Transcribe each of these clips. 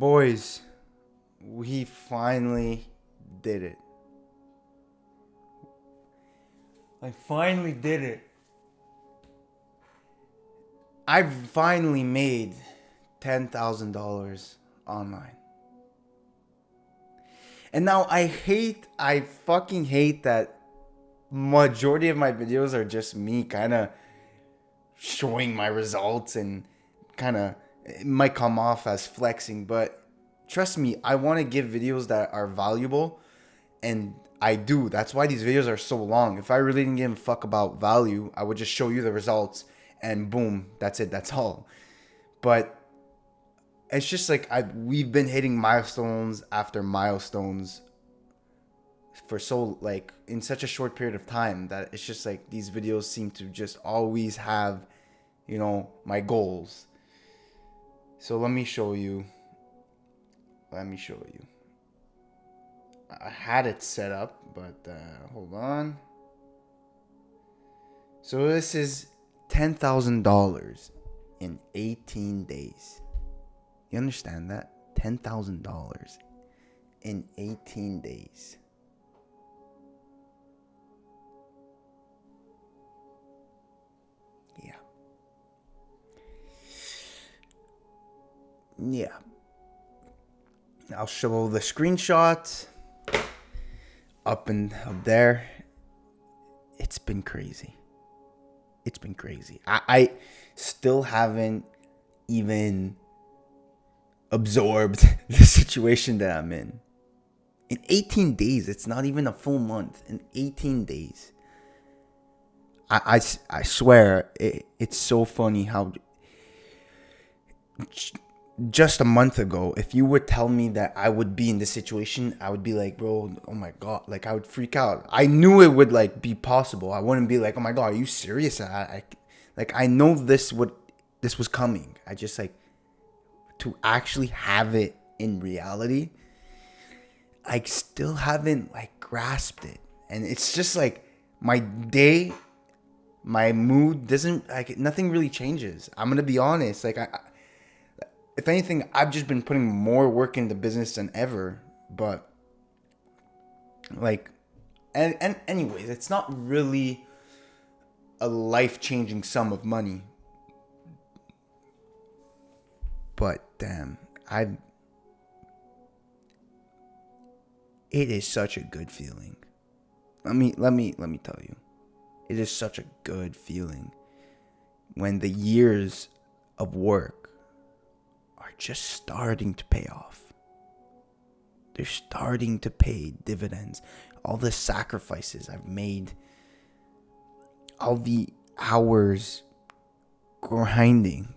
Boys, we finally did it. I finally did it. I finally made $10,000 online. And now I fucking hate that majority of my videos are just me kind of showing my results and kind of, it might come off as flexing, but trust me, I want to give videos that are valuable, and I do. That's why these videos are so long. If I really didn't give a fuck about value, I would just show you the results and boom, that's it, that's all. But it's just like we've been hitting milestones after milestones for so, like, in such a short period of time, that it's just like these videos seem to just always have, my goals. So let me show you. I had it set up, but hold on. So this is $10,000 in 18 days. You understand that? $10,000 in 18 days. Yeah. I'll show the screenshot up there. It's been crazy. I still haven't even absorbed the situation that I'm in. In 18 days, it's not even a full month. In 18 days. I swear, it's so funny how just a month ago, if you would tell me that I would be in this situation, I would be like, bro, oh my God, like I would freak out. I knew it would like be possible. I wouldn't be like, oh my God, are you serious? I know this was coming. I just like to actually have it in reality. I still haven't like grasped it. And it's just like my day, my mood doesn't, like, nothing really changes. I'm going to be honest. Like if anything, I've just been putting more work into business than ever. But like, and anyways, it's not really a life-changing sum of money. But damn, it is such a good feeling. Let me tell you. It is such a good feeling when the years of work are just starting to pay off. They're starting to pay dividends. All the sacrifices I've made, all the hours grinding,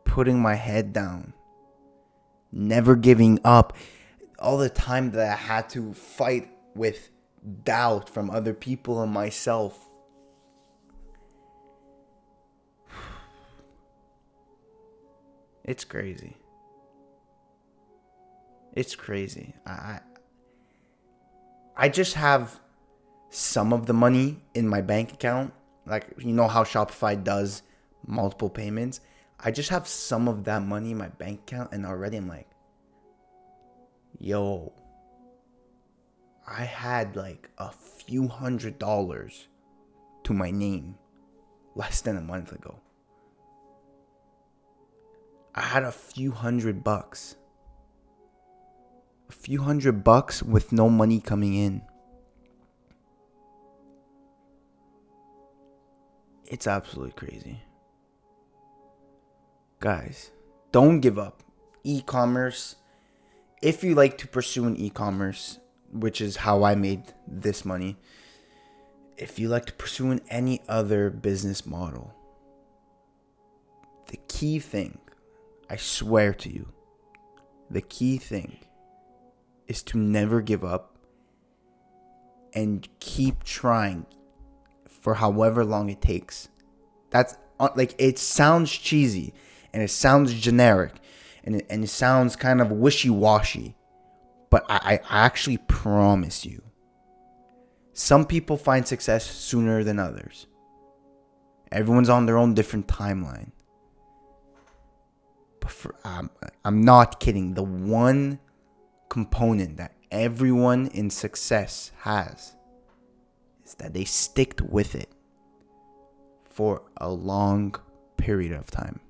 putting my head down, never giving up, all the time that I had to fight with doubt from other people and myself. It's crazy. It's crazy. I just have some of the money in my bank account. Like, you know how Shopify does multiple payments? I just have some of that money in my bank account, and already I'm like, yo, I had like a few $100s to my name less than a month ago. I had a few $100. A few $100 with no money coming in. It's absolutely crazy. Guys, don't give up. E-commerce. If you like to pursue an e-commerce, which is how I made this money. If you like to pursue any other business model, the key thing, I swear to you, the key thing is to never give up and keep trying for however long it takes. That's like, it sounds cheesy and it sounds generic and it sounds kind of wishy-washy, but I actually promise you, some people find success sooner than others. Everyone's on their own different timeline. But I'm not kidding. The one component that everyone in success has is that they stick with it for a long period of time.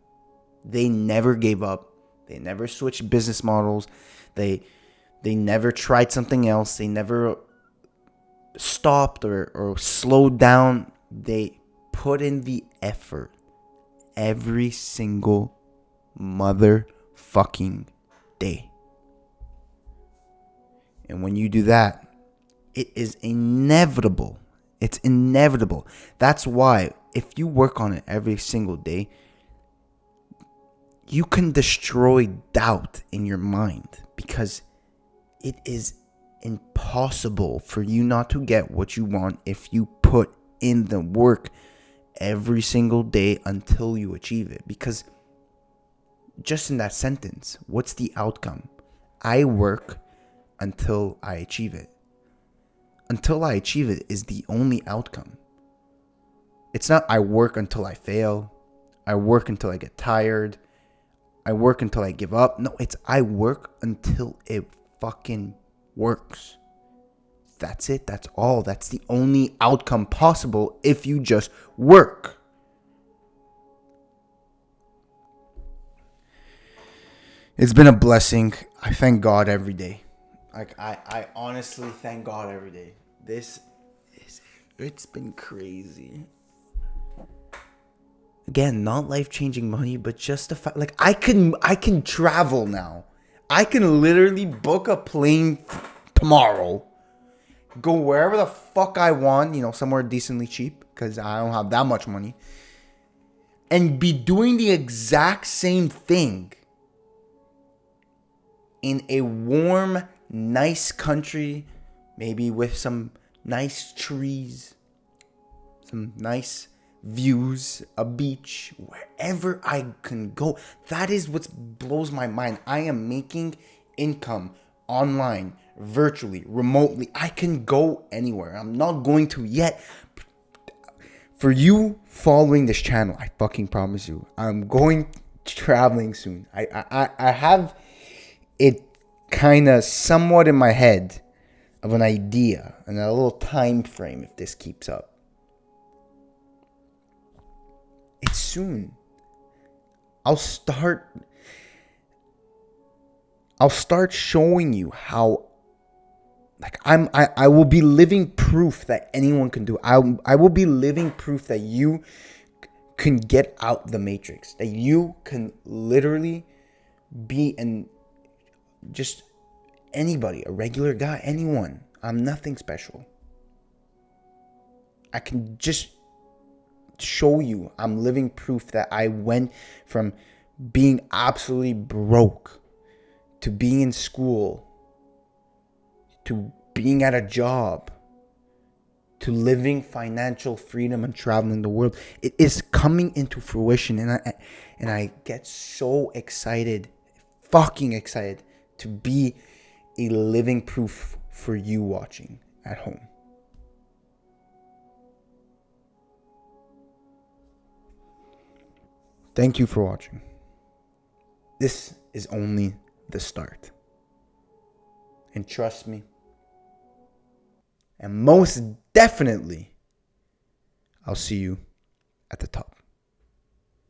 They never gave up. They never switched business models. They never tried something else. They never stopped or slowed down. They put in the effort every single motherfucking day. And when you do that, it is inevitable. It's inevitable. That's why if you work on it every single day, you can destroy doubt in your mind, because it is impossible for you not to get what you want if you put in the work every single day until you achieve it. Because just in that sentence, what's the outcome? I work until I achieve it. Until I achieve it is the only outcome. It's not I work until I fail. I work until I get tired. I work until I give up. No, it's I work until it fucking works. That's it. That's all. That's the only outcome possible if you just work. It's been a blessing. I thank God every day. Like I honestly thank God every day. It's been crazy. Again, not life-changing money, but just the fact, like I can travel now. I can literally book a plane tomorrow, go wherever the fuck I want, somewhere decently cheap, because I don't have that much money, and be doing the exact same thing in a warm, nice country, maybe with some nice trees, some nice views, a beach, wherever I can go. That is what blows my mind. I am making income online, virtually, remotely. I can go anywhere. I'm not going to yet. For you following this channel, I fucking promise you, I'm going traveling soon. I have it kind of somewhat in my head of an idea and a little time frame if this keeps up. It's soon. I'll start showing you how, like, I will be living proof that anyone can do. I will be living proof that you can get out the matrix, that you can literally be just anybody, a regular guy, anyone. I'm nothing special. I can just show you I'm living proof that I went from being absolutely broke to being in school to being at a job to living financial freedom and traveling the world. It is coming into fruition, and I get so excited, fucking excited, to be a living proof for you watching at home. Thank you for watching. This is only the start. And trust me, and most definitely, I'll see you at the top.